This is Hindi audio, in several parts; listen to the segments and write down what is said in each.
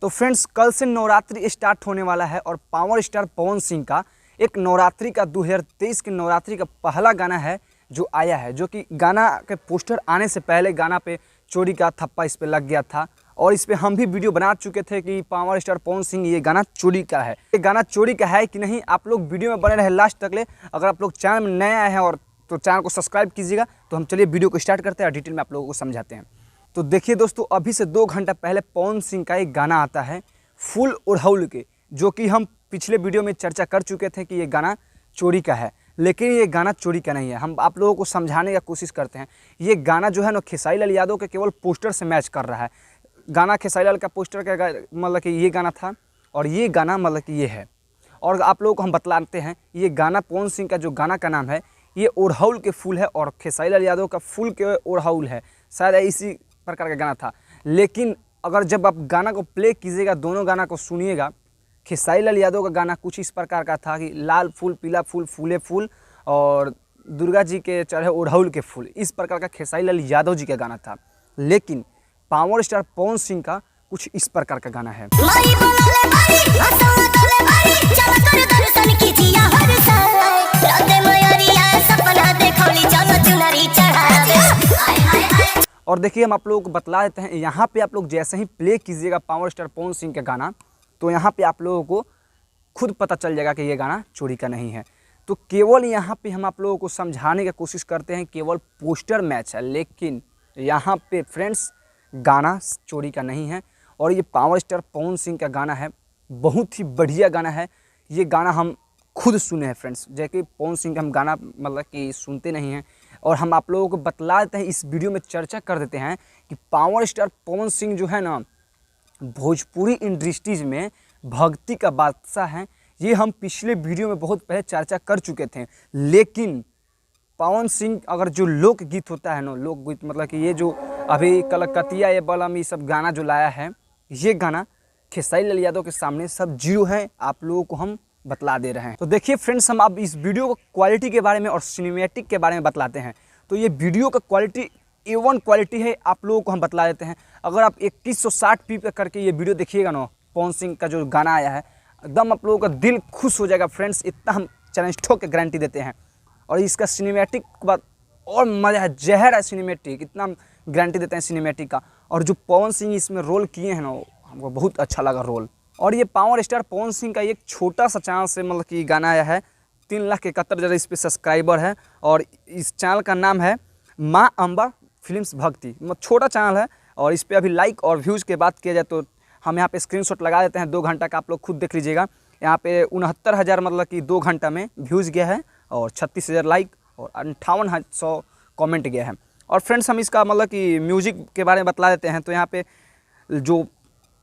तो फ्रेंड्स कल से नवरात्रि स्टार्ट होने वाला है और पावर स्टार पवन सिंह का एक नवरात्रि का 2023 के नवरात्रि का पहला गाना है जो आया है, जो कि गाना के पोस्टर आने से पहले गाना पे चोरी का थप्पा इस पे लग गया था और इस पे हम भी वीडियो बना चुके थे कि पावर स्टार पवन सिंह ये गाना चोरी का है। ये गाना चोरी का है कि नहीं, आप लोग वीडियो में बने रहे लास्ट तक ले। अगर आप लोग चैनल में नए आए हैं और तो चैनल को सब्सक्राइब कीजिएगा। तो हम चलिए वीडियो को स्टार्ट करते हैं और डिटेल में आप लोगों को समझाते हैं। तो देखिए दोस्तों, अभी से 2 घंटा पहले पवन सिंह का एक गाना आता है फूल ओढ़ौल के, जो कि हम पिछले वीडियो में चर्चा कर चुके थे कि ये गाना चोरी का है, लेकिन ये गाना चोरी का नहीं है। हम आप लोगों को समझाने की कोशिश करते हैं। ये गाना जो है ना खेसारी लाल यादव के केवल पोस्टर से मैच कर रहा है। गाना खेसारी लाल का पोस्टर का मतलब कि ये गाना था और ये गाना मतलब कि ये है। और आप लोगों को हम बतलाते हैं, ये गाना पवन सिंह का जो गाना का नाम है ये ओढ़ौल के फूल है और खेसारी लाल यादव का फूल के ओढ़ौल है, शायद इसी प्रकार का गाना था। लेकिन अगर जब आप गाना को प्ले कीजिएगा, दोनों गाना को सुनिएगा, खेसारी लाल यादव का गाना कुछ इस प्रकार का था कि लाल फूल पीला फूल फूले फूल और दुर्गा जी के चढ़े ओढ़ौल के फूल, इस प्रकार का खेसारी लाल यादव जी का गाना था। लेकिन पावर स्टार पवन सिंह का कुछ इस प्रकार का गाना है। और देखिए हम आप लोगों को बतला देते हैं, यहाँ पे आप लोग जैसे ही प्ले कीजिएगा पावर स्टार पवन सिंह का गाना, तो यहाँ पे आप लोगों को खुद पता चल जाएगा कि ये गाना चोरी का नहीं है। तो केवल यहाँ पे हम आप लोगों को समझाने की कोशिश करते हैं, केवल पोस्टर मैच है, लेकिन यहाँ पे फ्रेंड्स गाना चोरी का नहीं है। और ये पावर स्टार पवन सिंह का गाना है, बहुत ही बढ़िया गाना है। ये गाना हम खुद सुने हैं फ्रेंड्स, जैसे कि पवन सिंह का हम गाना मतलब कि सुनते नहीं हैं और हम आप लोगों को बतला देते हैं, इस वीडियो में चर्चा कर देते हैं कि पावर स्टार पवन सिंह जो है ना भोजपुरी इंडस्ट्रीज में भक्ति का बादशाह हैं। ये हम पिछले वीडियो में बहुत पहले चर्चा कर चुके थे। लेकिन पवन सिंह अगर जो लोकगीत होता है ना, लोकगीत मतलब कि ये जो अभी कलकतिया ये बलम ये सब गाना जो लाया है, ये गाना खेसारी लाल यादव के सामने सब जीरो है, आप लोगों को हम बतला दे रहे हैं। तो देखिए फ्रेंड्स, हम अब इस वीडियो को क्वालिटी के बारे में और सिनेमैटिक के बारे में बतलाते हैं। तो ये वीडियो का क्वालिटी A1 क्वालिटी है, आप लोगों को हम बतला देते हैं। अगर आप 2160p पे करके ये वीडियो देखिएगा ना, पवन सिंह का जो गाना आया है, एकदम आप लोगों का दिल खुश हो जाएगा फ्रेंड्स, इतना हम चैलेंज ठोक के गारंटी देते हैं। और इसका सिनेमैटिक बात और मज़ा है, जहर है सिनेमैटिक, इतना हम गारंटी देते हैं सिनेमैटिक का। और जो पवन सिंह इसमें रोल किए हैं ना, हमको बहुत अच्छा लगा रोल। और ये पावर स्टार पवन सिंह का एक छोटा सा चैनल से मतलब कि गाना आया है, 3,71,000 इस पर सब्सक्राइबर है और इस चैनल का नाम है माँ अम्बा फिल्म्स भक्ति। मतलब छोटा चैनल है और इस पर अभी लाइक और व्यूज़ की बात किया जाए तो हम यहाँ पे स्क्रीनशॉट लगा देते हैं 2 घंटा का, आप लोग खुद देख लीजिएगा। यहाँ पे 69,000 मतलब कि 2 घंटा में व्यूज़ गया है और 36,000 लाइक और 5800 कमेंट गया है। और फ्रेंड्स हम इसका मतलब कि म्यूजिक के बारे में बतला देते हैं। तो यहाँ पे जो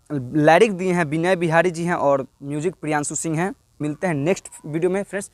लिरिक दिए हैं विनय बिहारी जी हैं और म्यूजिक प्रियांशु सिंह हैं। मिलते हैं नेक्स्ट वीडियो में फ्रेंड्स।